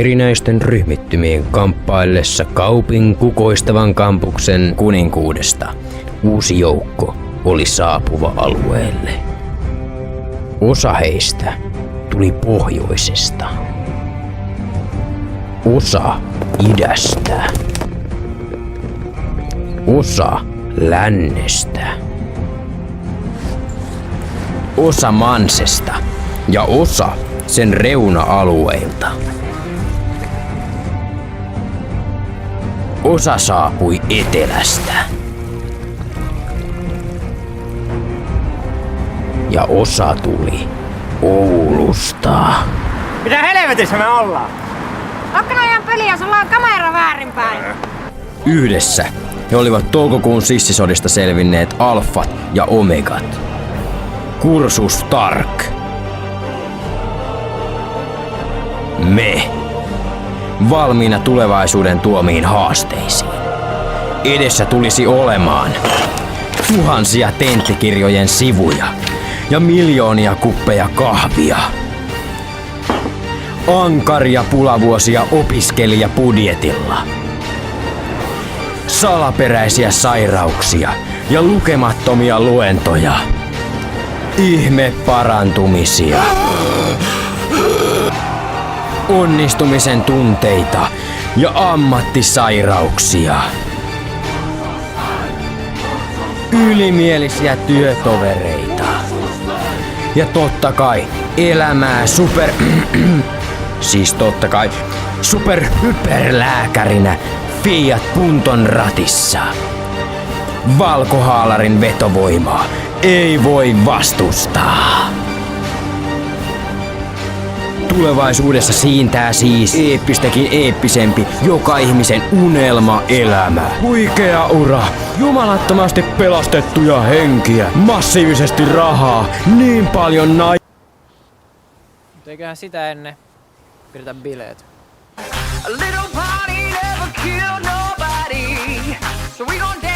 erinäisten ryhmittymien kamppaillessa Kaupin kukoistavan kampuksen kuninkuudesta uusi joukko oli saapuva alueelle. Osa heistä tuli pohjoisesta, osa idästä, osa lännestä, osa Mansesta ja osa sen reuna-alueilta. Osa saapui etelästä ja osa tuli Oulusta. Mitä helvetissä me ollaan? Akkanajan peliä, sulla on kamera väärinpäin. Yhdessä he olivat toukokuun sissisodista selvinneet alfat ja omegat. Kursus Stark. Me. Valmiina tulevaisuuden tuomiin haasteisiin. Edessä tulisi olemaan tuhansia tenttikirjojen sivuja ja miljoonia kuppeja kahvia. Ankaria pulavuosia opiskelijabudjetilla. Salaperäisiä sairauksia ja lukemattomia luentoja. Ihme parantumisia. Onnistumisen tunteita ja ammattisairauksia. Ylimielisiä työtovereita. Ja totta kai elämää siis totta kai superhyperlääkärinä Fiat Punton ratissa. Valkohaalarin vetovoimaa ei voi vastustaa. Tulevaisuudessa siintää siis eeppistäkin eeppisempi joka ihmisen unelma-elämä. Huikea ura, jumalattomasti pelastettuja henkiä, massiivisesti rahaa, niin paljon Eiköhän sitä ennen pidetä bileet. A little party never killed nobody, so we gon'